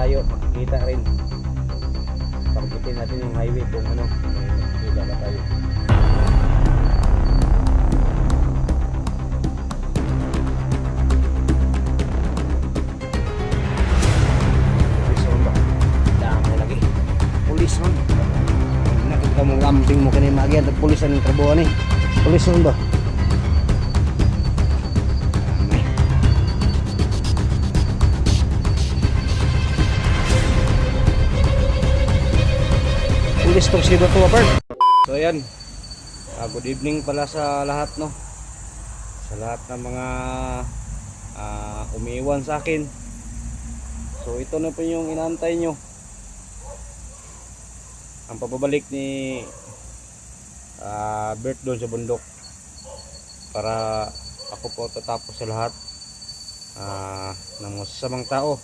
malayo makikita rin. Targetin natin yung highway kung ano, makikita ba tayo. Pulis ron. Nakita mong lambing mo kanina magyan at pulisan ng trabuhan eh. Pulis ron ba? Pulis tong si Bato Wapar. So ayan. Good evening pala sa lahat, no. Sa lahat ng mga umiiwan sa akin. So ito na po yung inaantay nyo. Ang pababalik ni Bert doon sa bundok para ako po tatapos sa lahat ng masasamang tao,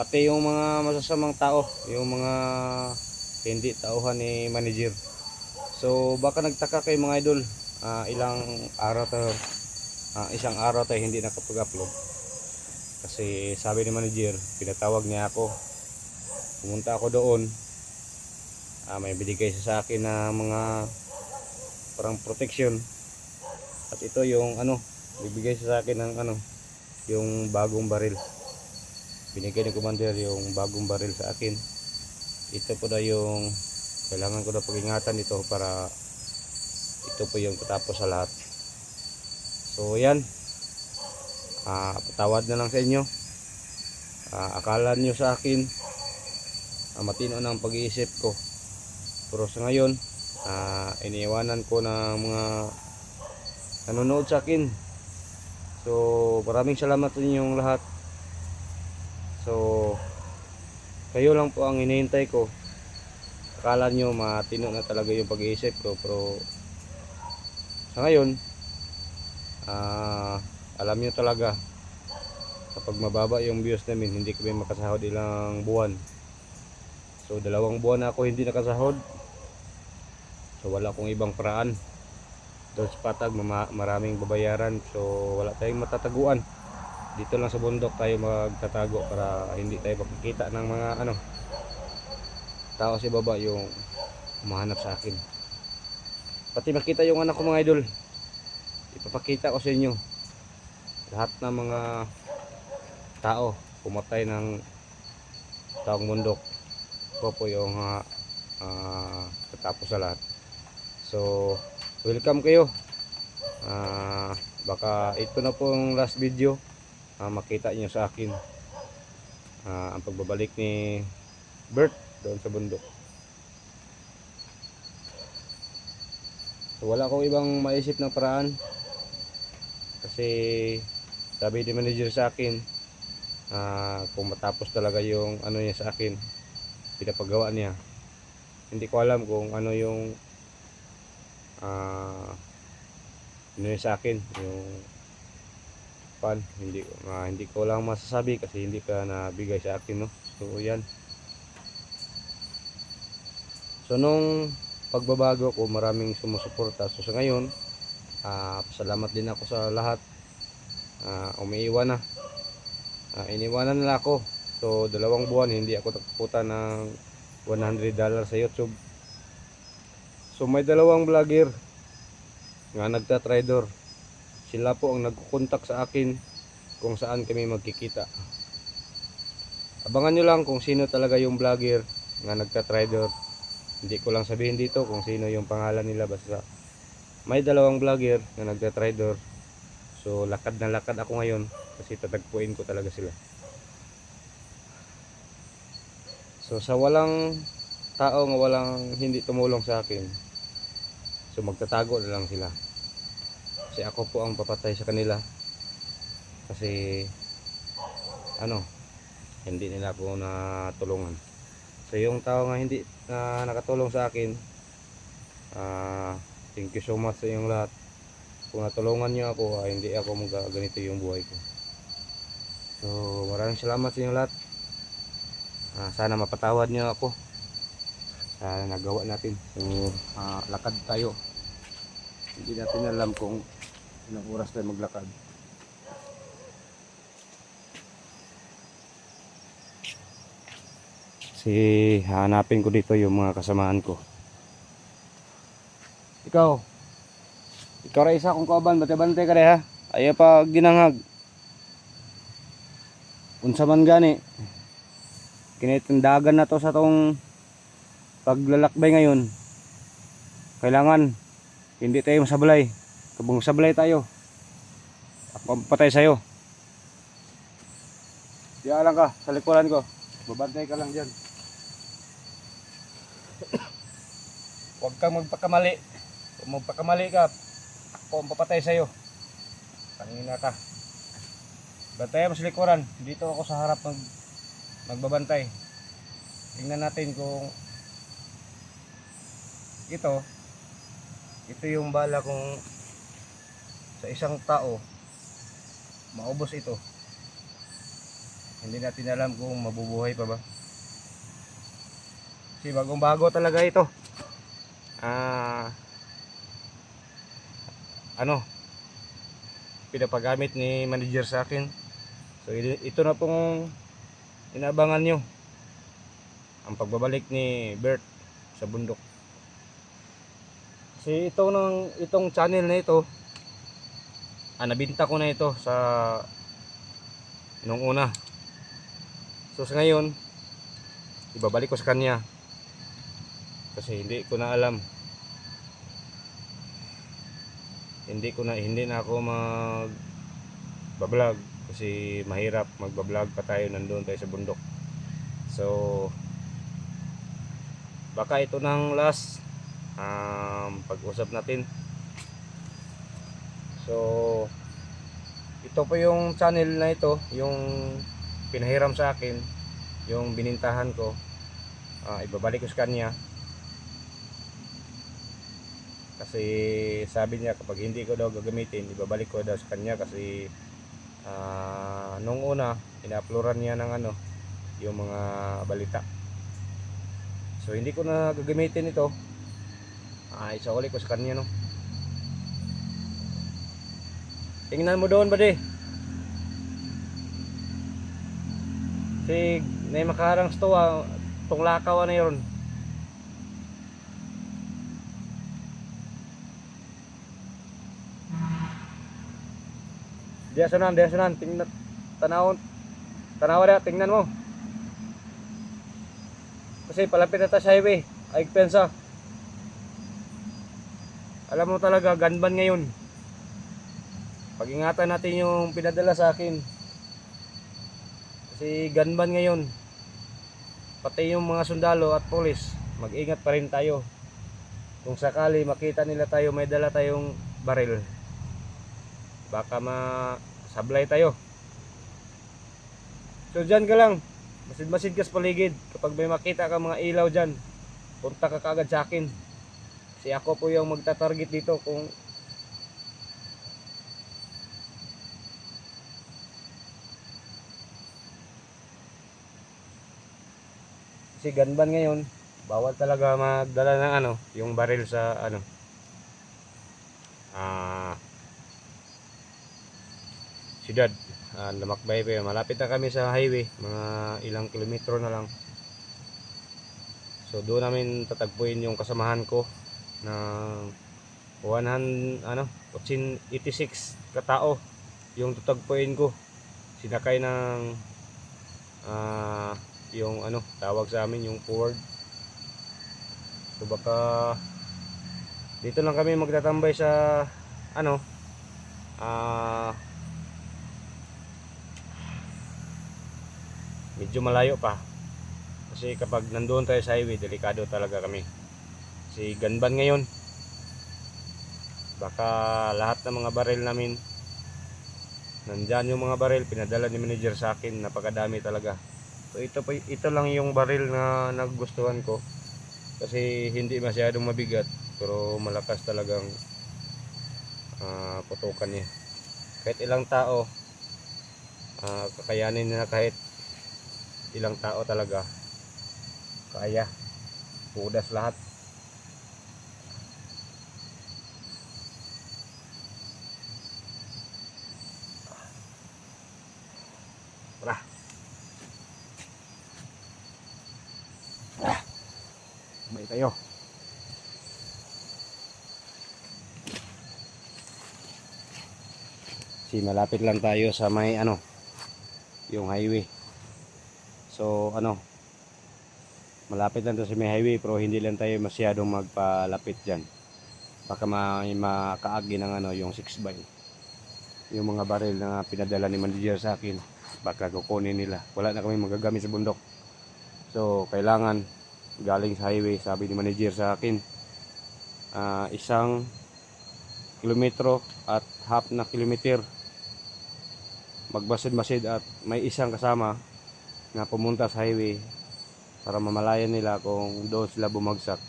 pati yung mga masasamang tao, yung mga hindi tauhan ni manager. So baka nagtaka kayo mga idol, ilang araw tayo, isang araw tayo hindi nakapag-upload kasi sabi ni manager, pinatawag niya ako. Pumunta ako doon, may binigay sa akin na mga parang protection, at ito yung ano, bibigay sa akin ng ano, yung bagong baril. Binigay ni commander yung bagong baril sa akin. Ito po na yung kailangan ko na pag-ingatan ito para ito po yung tatapos sa lahat. So yan, patawad na lang sa inyo. Akala nyo sa akin matino na ang pag-iisip ko, pero sa ngayon iniiwanan ko ng mga nanonood sa akin. So maraming salamat sa inyong lahat. So kayo lang po ang hinihintay ko. Akala nyo matino na talaga yung pag-iisip ko, pero sa ngayon alam nyo talaga kapag mababa yung views namin, hindi kami makasahod ilang buwan. So 2 buwan na ako hindi nakasahod. So wala akong ibang paraan. Doon sa Patag maraming babayaran. So wala tayong matataguan. Dito lang sa bundok tayo magtatago para hindi tayo makikita ng mga tao sa baba yung humahanap sa akin. Pati makita yung anak ko mga idol, ipapakita ko sa inyo. Lahat ng mga tao pumatay ng taong bundok, ko po yung tatapos sa lahat. So welcome kayo. Baka ito na po yung last video, makita nyo sa akin ang pagbabalik ni Bert doon sa bundok. So wala akong ibang maisip ng paraan kasi sabi ni manager sa akin, kung matapos talaga yung ano niya sa akin, pinapagawa niya. Hindi ko alam kung ano yung sa akin yung hindi ko lang masasabi kasi hindi pa nabigay sa akin, no. So yan. So nung pagbabago ko, maraming sumusuporta. So sa ngayon pasalamat din ako sa lahat. Umiiwan na, iniwanan nila ako. So 2 buwan hindi ako nakakuta ng $100 sa YouTube. So may 2 vlogger nga nagtatrader. Sila po ang nagkukontak sa akin kung saan kami magkikita. Abangan nyo lang kung sino talaga yung vlogger nga nagtatrader. Hindi ko lang sabihin dito kung sino yung pangalan nila, basta may 2 vlogger nga nagtatrader. So lakad na lakad ako ngayon kasi tatagpuin ko talaga sila. So sa walang tao nga walang hindi tumulong sa akin, so magtatago na lang sila. Kasi ako po ang papatay sa kanila. Kasi hindi nila ako natulungan. So yung tao nga hindi nakatulong sa akin, thank you so much sa inyong lahat. Kung natulungan nyo ako, hindi ako magaganito yung buhay ko. So maraming salamat sa inyong lahat. Sana mapatawad nyo ako sa nagawa natin. So lakad tayo. Hindi natin alam kung ilang oras tayo maglakad. Kasi hanapin ko dito yung mga kasamahan ko. Ikaw. Ikaw ra isa kung kauban, bantay-bantay ka ha. Ayaw pa ginangag. Unsa man gani. Kinitindagan na to sa tong paglalakbay ngayon. Kailangan hindi tayo masablay. Kung sablay tayo, ako patay sa'yo. Diyan lang ka, sa likuran ko. Babantay ka lang dyan. Huwag kang magpakamali. Kung magpakamali ka, ako ang papatay sa'yo. Kanina ka. Bantay mo sa likuran. Dito ako sa harap magbabantay. Tingnan natin kung ito yung bala kung sa isang tao maubos ito. Hindi natin alam kung mabubuhay pa ba. Kasi bagong bago talaga ito. Pinapagamit ni manager sa akin. So ito na pong inaabangan nyo, ang pagbabalik ni Bert sa bundok. Kasi itong channel na ito, nabinta ko na ito sa nung una. So sa ngayon, ibabalik ko sa kanya. Kasi hindi ko na alam. Hindi na ako mag-vlog kasi mahirap magba-vlog pa tayo, nandoon tayo sa bundok. So baka ito nang last pag-usap natin. So ito po yung channel na ito, yung pinahiram sa akin, yung binintahan ko, ibabalik ko sa kanya. Kasi sabi niya kapag hindi ko daw gagamitin, ibabalik ko daw sa kanya. Kasi nung una ina-uploadan niya ng yung mga balita. So hindi ko na gagamitin ito. Isauli ko sa kanya, no. Tingnan mo doon ba di? Si may makarang stowa, tong lakaw na yun. Diya sunan, tingnan, tanaw na, tingnan mo. Kasi palapit na tayo sa highway, ay pensa. Alam mo talaga, ganban ngayon. Pag-ingatan natin yung pinadala sa akin. Kasi ganban ngayon. Pati yung mga sundalo at polis, mag-ingat pa rin tayo. Kung sakali makita nila tayo may dala tayong baril, baka masablay tayo. So dyan ka lang, masid-masid ka sa paligid. Kapag may makita ka mga ilaw dyan, punta ka kaagad sa akin. Kasi ako po yung magta-target dito. Kasi ganban ngayon, bawal talaga magdala ng yung baril sa siyudad. Lamakbay pa yun. Malapit na kami sa highway, mga ilang kilometro na lang. So doon namin tatagpuin yung kasamahan ko na 86 katao yung tatagpuin ko. Sinakay ng yung tawag sa amin yung forward. So baka dito lang kami magtatambay sa medyo malayo pa. Kasi kapag nandoon tayo sa highway, delikado talaga kami. Kasi ganban ngayon. Baka lahat ng mga baril namin, nandyan yung mga baril, pinadala ni manager sa akin, napakadami talaga. So ito lang yung baril na nagustuhan ko. Kasi hindi masyadong mabigat, pero malakas talagang putukan niya. Kahit ilang tao, kakayanin na kahit ilang tao talaga. Kaya, pudas lahat. Tara. Tambay tayo. Kasi malapit lang tayo sa may yung highway. So malapit lang tayo sa may highway, pero hindi lang tayo masyadong magpalapit dyan. Baka makaagi ng yung 6x. Yung mga baril na pinadala ni manager sa akin, baka kukunin nila. Wala na kami magagamit sa bundok. So kailangan galing sa highway, sabi ni manager sa akin, 1 kilometro at half na kilometer magbasid-masid, at may isang kasama na pumunta sa highway para mamalayan nila kung doon sila bumagsak.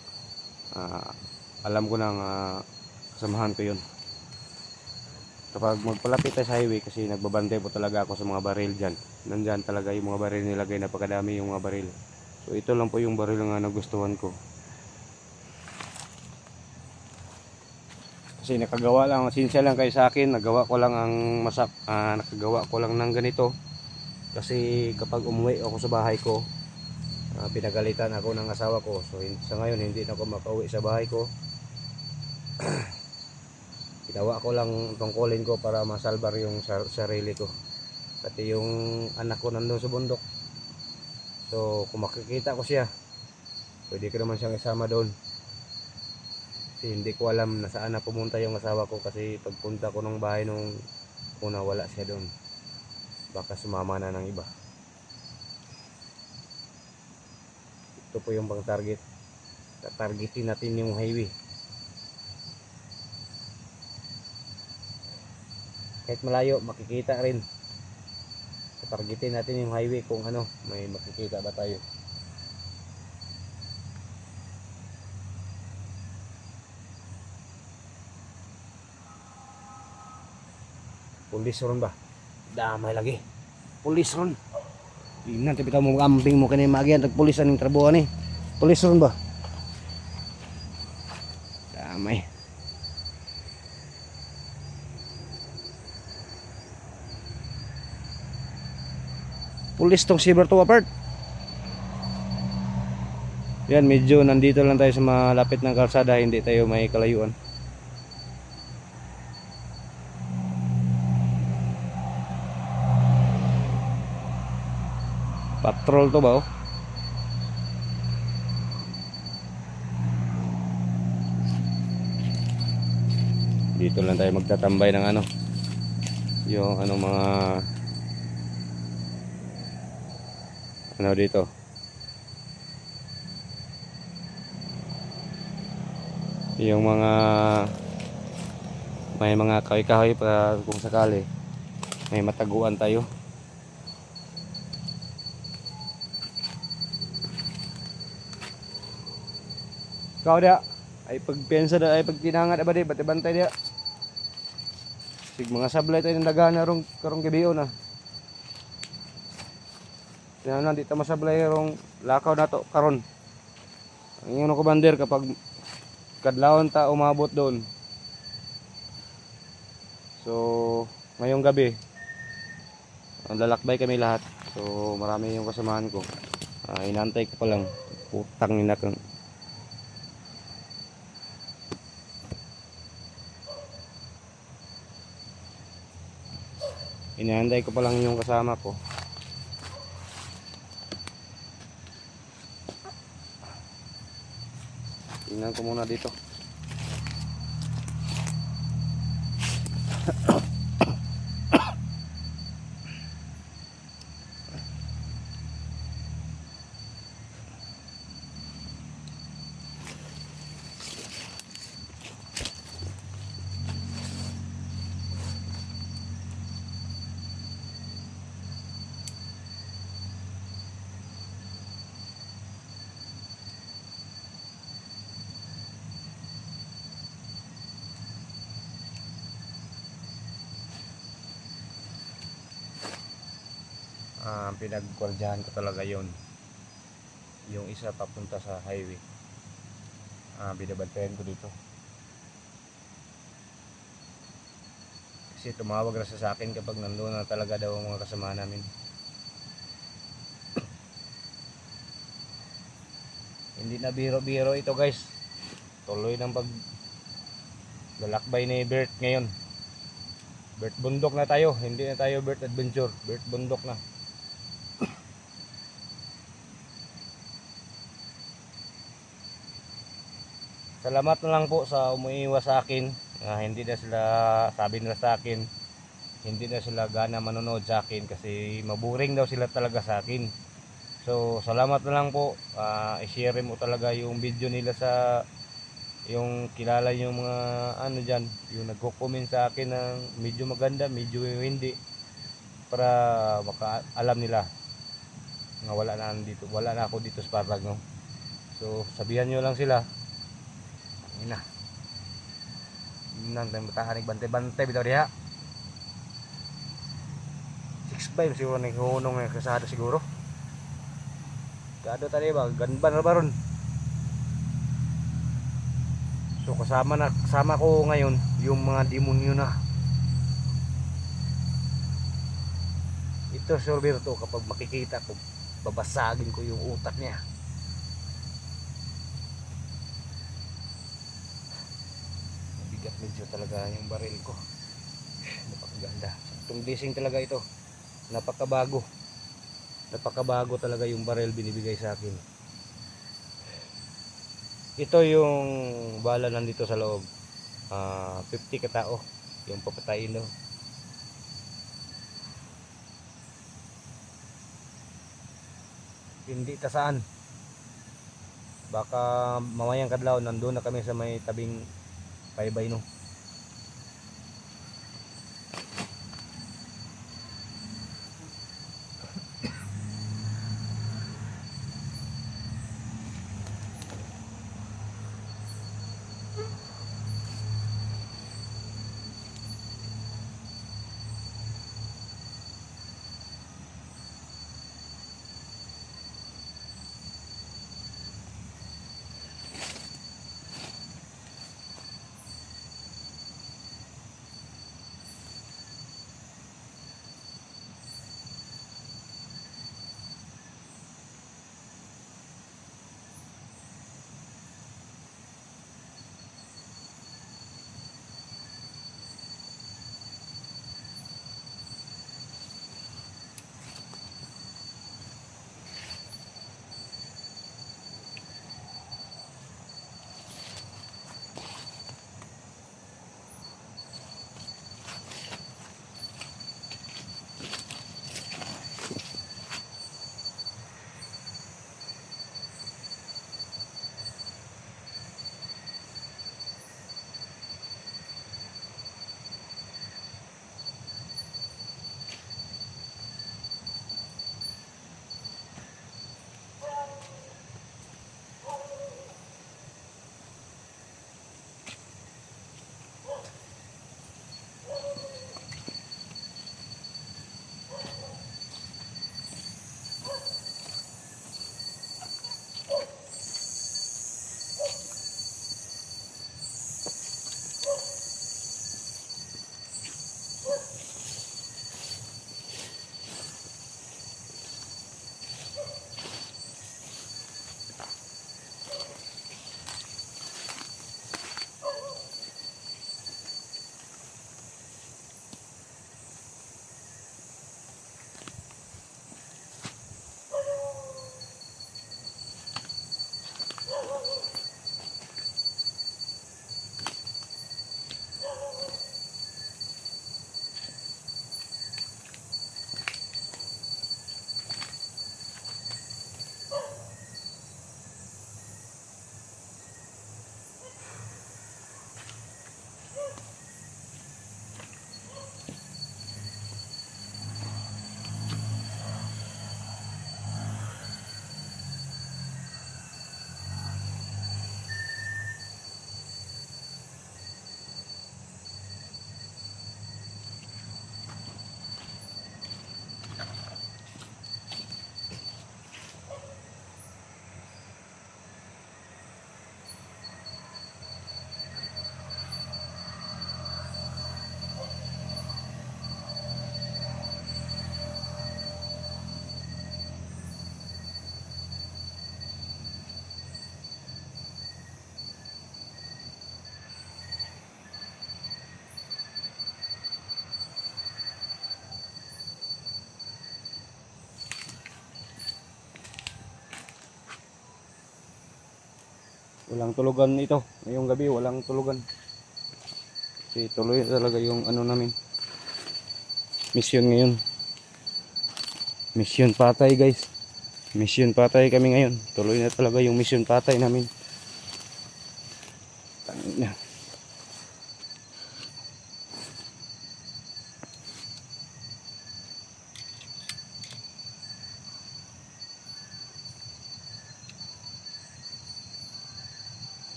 Alam ko nang kasamahan ko yun. Kapag magpalapit tayo sa highway, kasi nagbabantay po talaga ako sa mga baril dyan. Nandyan talaga yung mga baril nilagay, napakadami yung mga baril. So ito lang po yung baril nga nagustuhan ko. Kasi nakagawa lang, sinsya lang kayo sa akin, nagawa ko lang nakagawa ko lang ng ganito. Kasi kapag umuwi ako sa bahay ko, pinagalitan ako ng asawa ko. So sa ngayon hindi na ako makauwi sa bahay ko. Ginawa ko lang tungkulin ko para masalbar yung sarili ko. Pati yung anak ko nandun sa bundok. So kung makikita ko siya, pwede ko naman siyang isama doon. Kasi hindi ko alam na saan na pumunta yung asawa ko, kasi pagpunta ko ng bahay nung una, wala siya doon. Baka sumama na ng iba. Ito po yung pang target. Tatargetin natin yung highway. Kahit malayo, makikita rin. Tatargetin natin yung highway kung may makikita ba tayo. Pulis ron ba? Damay lagi. Pulis ron. Tingnan, tapi mo mag-amping mo kanina magian, tag-pulis aning trabuhan ni. Pulis ron ba? Damay. Pulis tong Silver to apart. Yan, medyo nandito lang tayo sa malapit ng kalsada, hindi tayo may kalayuan. Patrol to ba Dito lang tayo magtatambay ng yung mga dito. Yung may mga kahoy-kahoy para kung sakali may mataguan tayo. Ikaw dia ay pagpensa da ay pagtinangat ba di bantay dia. Sig mga sablay tayo ng dagana karong gabion na. Yan di ta masablay rong lakaw nato karon. Ang ingon ko bander, kapag kadlawon ta umabot doon. So ngayong gabi lalakbay kami lahat. So marami yung kasamahan ko. Inantay ko pa lang. Putang ina kang. Inaantay ko pa lang yung kasama ko. Tingnan ko muna dito. Pinagkwaldahan ko talaga yon, yung isa papunta sa highway. Binabantayan ko dito kasi tumawag na sa akin kapag nandoon na talaga daw ang mga kasama namin. Hindi na biro-biro ito guys. Tuloy ng lalakbay ni Bert ngayon. Bert bundok na tayo, hindi na tayo Bert adventure, Bert bundok na. Salamat na lang po sa umuiwas sa akin. Hindi na sila, sabi nila sa akin, hindi na sila gana manonood sa akin kasi maburing daw sila talaga sa akin. So salamat na lang po. I-share mo talaga yung video nila sa yung kilala yung mga ano diyan, yung nagko-comment sa akin ng medyo maganda, medyo hindi, para baka alam nila nga wala na ako dito sa Parlag, no. So sabihan nyo lang sila. Ina. Nang tayo bantay-bantay bitaw diha. 6'5" siguro ni hunong ng kasada siguro. Kado tadi ba ganban na baron. So kasama ko ngayon yung mga demonyo na. Ito Sir Berto, kapag makikita ko, babasagin ko yung utak niya. Mabigat medyo talaga yung baril ko. Napakaganda. Itong blessing talaga ito. Napakabago. Napakabago talaga yung baril binibigay sa akin. Ito yung bala nandito sa loob. 50 katao yung papatayin daw. Hindi tasaan. Baka mamayang kadlaw nandoon na kami sa may tabing paybay, no. Walang tulugan ito. Ngayong gabi walang tulugan. Kasi tuloy talaga yung ano namin. Mission ngayon. Mission patay guys. Mission patay kami ngayon. Tuloy na talaga yung mission patay namin. Tangina.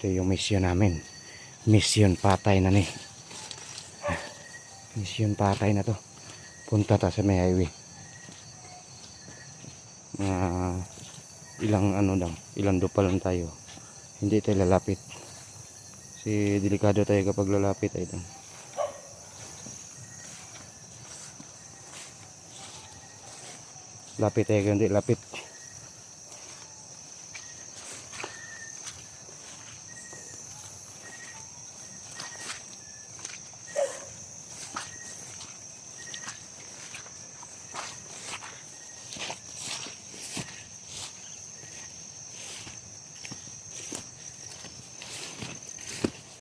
Ito yung mission namin. Mission patay na ni. Mission patay na to. Punta ta sa may highway. Ilang ano lang, ilang dupa lang tayo. Hindi tayo lalapit. Kasi delikado tayo kapag lalapit ay lang. Lapit tayo, hindi lapit.